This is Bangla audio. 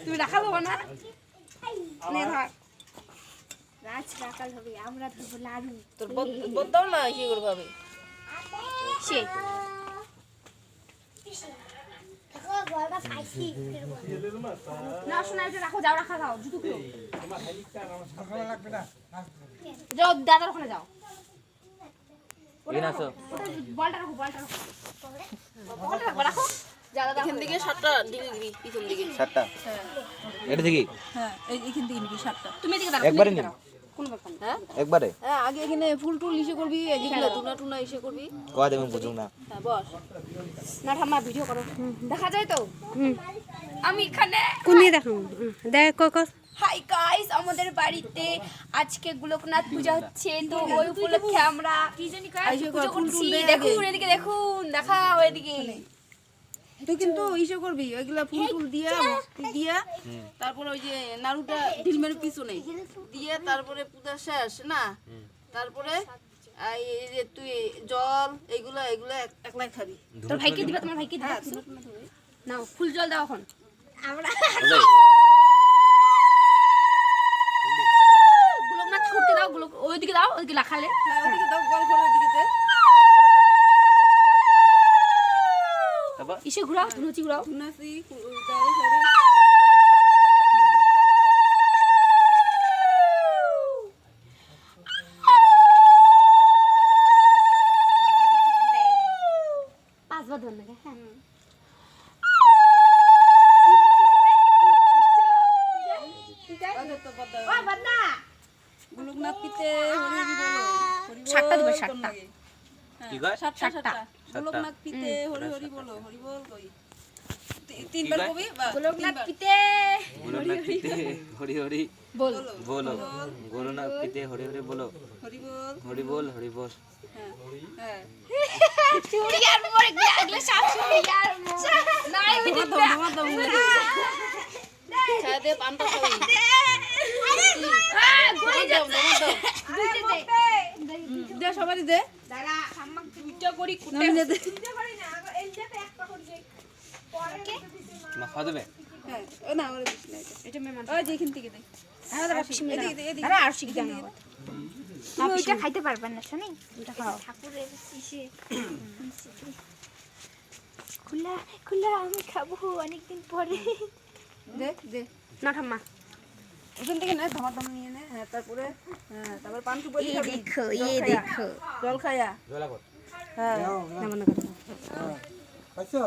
তুমি রাখা দেবো না নে ধর রাজ রাখাল হবে আমরা ধরবো লাড়ু তোর বদদাও না কি করবে হবে সে দেখো গলটা পাইছি না শোনা এটা রাখো যাও রাখা দাও জুতোগুলো যাও দাদার ওখানে যাও এই নাচো বলটা রাখো রাখো যা দাদা এখান থেকে 7টা দিকে দিবি পিছন দিকে 7টা এটা থেকে হ্যাঁ এইখান থেকে নিবি 7টা তুমি এদিকে দাঁড়াও একবারে নিবি কোন ব্যাপার হ্যাঁ একবারে হ্যাঁ আগে এখানে ফুল টুল ইসে করবি এদিকে টুনা ইসে করবি কয় দেবেন বুঝুন না হ্যাঁ বস না ঠাম্মা ভিডিও করো দেখা যায় তো আমি এখানে কোন দিকে দেখো দেখ কস হাই গাইস আমাদের বাড়িতে আজকে গোলকনাথ পূজা হচ্ছে তো ওই উপলক্ষে আমরা কি জানি পুজো করছি দেখুন এদিকে দেখুন দেখাও এদিকে তুই কিন্তু ইসে করবি ওইগুলা ফুল টুল দিয়া তারপর ওই যে নাড়ুটা ঢিলমের পিছনে দিয়ে তারপরে পূজা শেষ না তারপরে এই যে তুই জল এগুলা একলাই খাবি তোর ভাইকে দিবা তোমার ভাইকে দিবা নাও ফুল জল দাও এখন আমরা গোলকনাথ ঠাকুরকে দাও ওইদিকে দাও ওইদিকে লাখালে ওইদিকে দাও গোল করে ওইদিকে দে তারপর ইসে ঘুরাও ধুনুচি ঘুরাও ধুনাচি পাঁচবার ধর নাকি হ্যাঁ গোলকনাথ পিতে হরি হরি বলো 7টা দিবে 7টা কি কয় 7টা গোলকনাথ পিতে হরি হরি বলো হরি বল কই তিনবার কবি গোলকনাথ পিতে হরি হরি বল বলো গোলকনাথ পিতে হরি হরি বলো হরি বল হরি বল হ্যাঁ চুড়ি আর পরে কি আগলে সাপ চুড়ি আর নাই বিতে দাও খায় দে পান্তা খাই ঘুরে যাও দে সবারই দে দাঁড়া আম্মা ভিডিও করি কুটে দে ভিডিও করি না এই যে একটা করি পরে মা খাওয়া দেবে হ্যাঁ ও না ওরে দিস না এটা মেমান ওই যে এখান থেকে দে আরে আর শিখ দেন তুমি ওইটা খাইতে পারবেন না শুনি ওটা খাও ঠাকুরের ইসে খুলা খুলা আমি খাবো অনেকদিন পরে দে না ঠাম্মা ওখান থেকে না ধমাধম নিয়ে নে হ্যাঁ তারপরে তারপর পান সুপারি খাবি দেখো জল খায়া জলা কর হ্যাঁ না মনে করো পাইছো